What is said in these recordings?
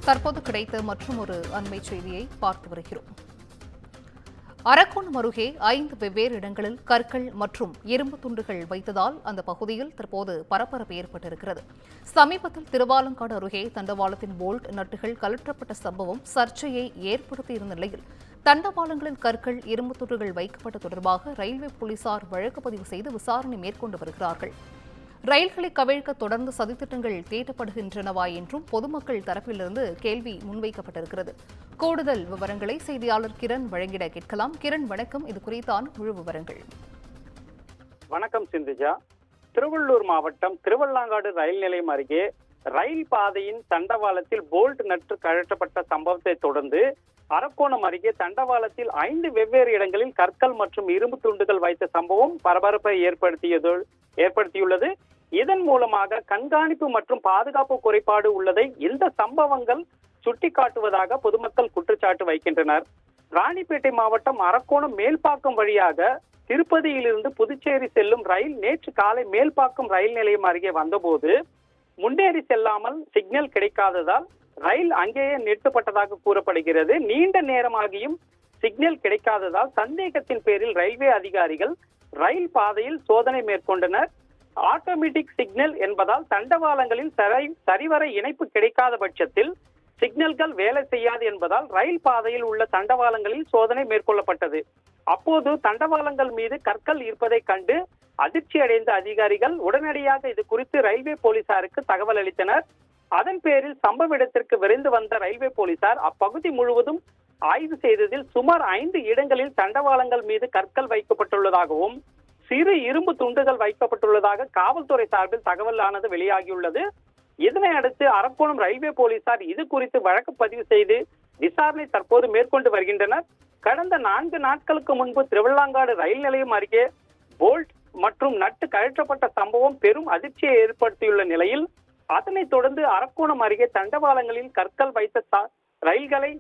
தற்போது கிடைத்த மற்றொரு அண்மை செய்தியை பார்த்து வருகிறோம். அரக்கோணம் அருகே 5 வெவ்வேறு இடங்களில் கற்கள் மற்றும் இரும்பு துண்டுகள் வைத்ததால் அந்த பகுதியில் தற்போது பரபரப்பு ஏற்பட்டிருக்கிறது. சமீபத்தில் திருவாலங்காடு அருகே தண்டவாளத்தின் போல்ட் நட்டுகள் கழற்றப்பட்ட சம்பவம் சர்ச்சையை ஏற்படுத்தியிருந்த நிலையில் தண்டவாளங்களில் கற்கள் இரும்பு துண்டுகள் வைக்கப்பட்ட தொடர்பாக ரயில்வே போலீசார் வழக்கு பதிவு செய்து விசாரணை மேற்கொண்டு வருகிறார்கள். ரயில்களை கவிழ்க்க தொடர்ந்து சதித்திட்டங்கள் தீட்டப்படுகின்றனவா என்றும் பொதுமக்கள் தரப்பிலிருந்து கேள்வி முன்வைக்கப்பட்டிருக்கிறது. கூடுதல் விவரங்களை செய்தியாளர் கிரண் வழங்கிட கேட்கலாம். கிரண், வணக்கம். இது குறித்தான முழு விவரங்கள். வணக்கம் சிந்துஜா. திருவள்ளூர் மாவட்டம் திருவள்ளாங்காடு ரயில் நிலையம் அருகே ரயில் பாதையின் தண்டவாளத்தில் போல்ட் நட்டு கழற்றப்பட்ட சம்பவத்தை தொடர்ந்து அரக்கோணம் அருகே தண்டவாளத்தில் 5 வெவ்வேறு இடங்களில் கற்கள் மற்றும் இரும்பு துண்டுகள் வைத்த சம்பவம் பரபரப்பை ஏற்படுத்தியுள்ளது. இதன் மூலமாக கண்காணிப்பு மற்றும் பாதுகாப்பு குறைபாடு உள்ளதை இந்த சம்பவங்கள் சுட்டிக்காட்டுவதாக பொதுமக்கள் குற்றச்சாட்டு வைக்கின்றனர். ராணிப்பேட்டை மாவட்டம் அரக்கோணம் மேல்பாக்கம் வழியாக திருப்பதியிலிருந்து புதுச்சேரி செல்லும் ரயில் நேற்று காலை மேல்பாக்கம் ரயில் நிலையம் அருகே வந்தபோது முன்னேறி செல்லாமல் சிக்னல் கிடைக்காததால் ரயில் அங்கேயே நிறுத்தப்பட்டதாக கூறப்படுகிறது. நீண்ட நேரமாகியும் சிக்னல் கிடைக்காததால் சந்தேகத்தின் பேரில் ரயில்வே அதிகாரிகள் ரயில் பாதையில் சோதனை மேற்கொண்டனர். ஆட்டோமேட்டிக் சிக்னல் என்பதால் தண்டவாளங்களில் சரிவர இணைப்பு கிடைக்காத பட்சத்தில் சிக்னல்கள் வேலை செய்யாது என்பதால் ரயில் பாதையில் உள்ள தண்டவாளங்களில் சோதனை மேற்கொள்ளப்பட்டது. அப்போது தண்டவாளங்கள் மீது கற்கள் இருப்பதை கண்டு அதிர்ச்சி அடைந்த அதிகாரிகள் உடனடியாக இது குறித்து ரயில்வே போலீசாருக்கு தகவல் அளித்தனர். அதன் பேரில் சம்பவ இடத்திற்கு விரைந்து வந்த ரயில்வே போலீசார் அப்பகுதி முழுவதும் ஆய்வு செய்ததில் சுமார் 5 இடங்களில் தண்டவாளங்கள் மீது கற்கள் வைக்கப்பட்டுள்ளதாகவும் சிறு இரும்பு துண்டுகள் வைக்கப்பட்டுள்ளதாக காவல்துறை சார்பில் தகவலானது வெளியாகியுள்ளது. இதனை அடுத்து அரக்கோணம் ரயில்வே போலீசார் இது குறித்து வழக்கு பதிவு செய்து விசாரணை தற்போது மேற்கொண்டு வருகின்றனர். கடந்த 4 நாட்களுக்கு முன்பு திருவள்ளாங்காடு ரயில் நிலையம் அருகே போல்ட் மற்றும் நட்டு கழற்றப்பட்ட சம்பவம் பெரும் அதிர்ச்சியை ஏற்படுத்தியுள்ள நிலையில் அதனைத் தொடர்ந்து அரக்கோணம் அருகே தண்டவாளங்களில் கற்கள் வைத்த ரயில்களை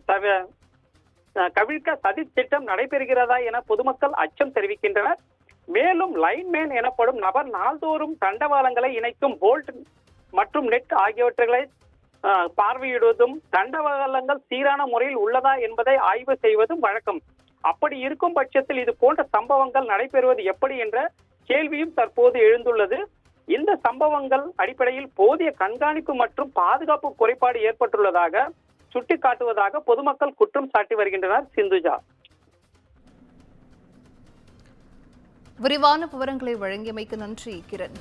கவிழ்க்க சதி திட்டம் நடைபெறுகிறதா என பொதுமக்கள் அச்சம் தெரிவிக்கின்றனர். மேலும் லைன்மேன் எனப்படும் நபர் நாள்தோறும் தண்டவாளங்களை இணைக்கும் போல்ட் மற்றும் நெட் ஆகியவற்றை பார்வையிடுவதும் தண்டவாளங்கள் சீரான முறையில் உள்ளதா என்பதை ஆய்வு செய்வதும் வழக்கம். அப்படி இருக்கும் பட்சத்தில் இது போன்ற சம்பவங்கள் நடைபெறுவது எப்படி என்ற கேள்வியும் தற்போது எழுந்துள்ளது. இந்த சம்பவங்கள் அடிப்படையில் போதிய கண்காணிப்பு மற்றும் பாதுகாப்பு குறைபாடு ஏற்பட்டுள்ளதாக சுட்டிக்காட்டுவதாக பொதுமக்கள் குற்றம் சாட்டி வருகின்றனர். சிந்துஜா, விரிவான விவரங்களை வழங்கியமைக்கு நன்றி கிரண்.